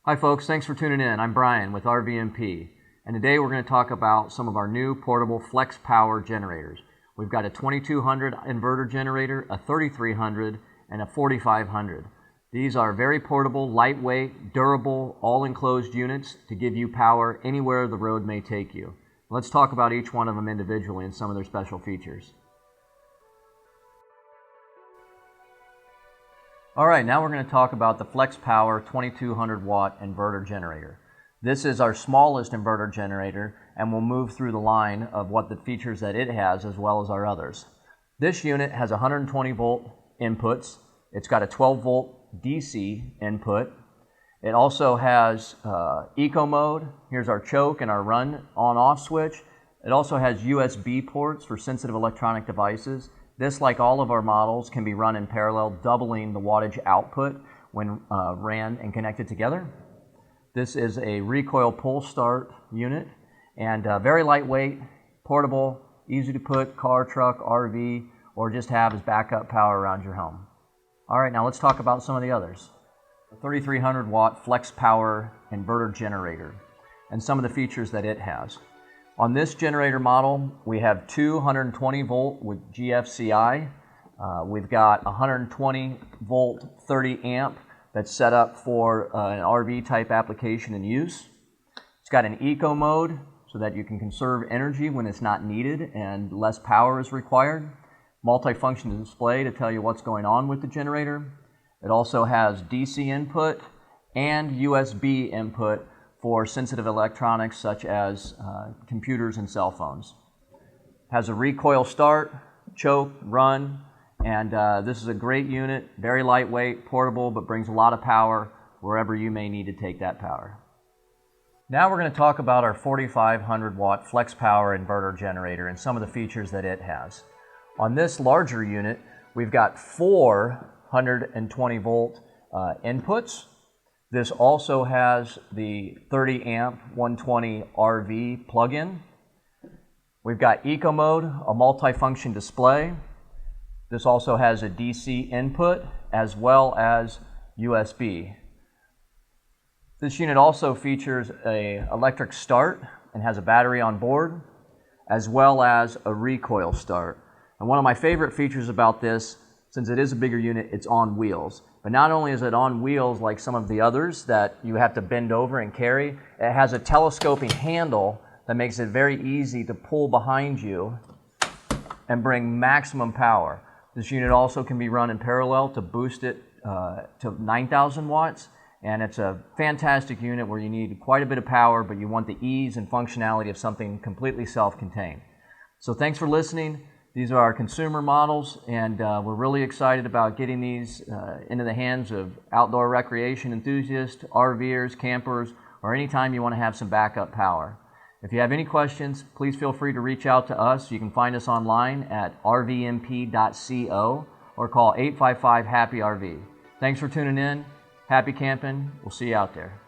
Hi folks, thanks for tuning in. I'm Brian with RVMP, and today we're going to talk about some of our new portable Flex Power generators. We've got a 2200 inverter generator, a 3300, and a 4500. These are very portable, lightweight, durable, all-enclosed units to give you power anywhere the road may take you. Let's talk about each one of them individually and some of their special features. Alright, now we're going to talk about the Flex Power 2200 watt inverter generator. This is our smallest inverter generator, and we'll move through the line of what the features that it has as well as our others. This unit has 120 volt inputs. It's got a 12 volt DC input. It also has eco mode. Here's our choke and our run on-off switch. It also has USB ports for sensitive electronic devices. This, like all of our models, can be run in parallel, doubling the wattage output when ran and connected together. This is a recoil pull start unit, and very lightweight, portable, easy to put car, truck, RV, or just have as backup power around your home. All right, now let's talk about some of the others. The 3300 watt Flex Power inverter generator and some of the features that it has. On this generator model, we have 220 volt with GFCI. We've got 120 volt 30 amp that's set up for an RV type application and use. It's got an eco mode so that you can conserve energy when it's not needed and less power is required. Multifunction display to tell you what's going on with the generator. It also has DC input and USB input for sensitive electronics such as computers and cell phones. Has a recoil start, choke, run, and this is a great unit, very lightweight, portable, but brings a lot of power wherever you may need to take that power. Now we're going to talk about our 4500 watt Flex Power inverter generator and some of the features that it has. On this larger unit, we've got 420 volt inputs. This also has the 30 amp 120 RV plug-in. We've got eco mode, a multifunction display. This also has a DC input as well as USB. This unit also features an electric start and has a battery on board as well as a recoil start. And one of my favorite features about this, since it is a bigger unit, it's on wheels. But not only is it on wheels like some of the others that you have to bend over and carry, it has a telescoping handle that makes it very easy to pull behind you and bring maximum power. This unit also can be run in parallel to boost it to 9,000 watts, and it's a fantastic unit where you need quite a bit of power, but you want the ease and functionality of something completely self-contained. So thanks for listening. These are our consumer models, and we're really excited about getting these into the hands of outdoor recreation enthusiasts, RVers, campers, or anytime you want to have some backup power. If you have any questions, please feel free to reach out to us. You can find us online at rvmp.co or call 855-HAPPY-RV. Thanks for tuning in. Happy camping. We'll see you out there.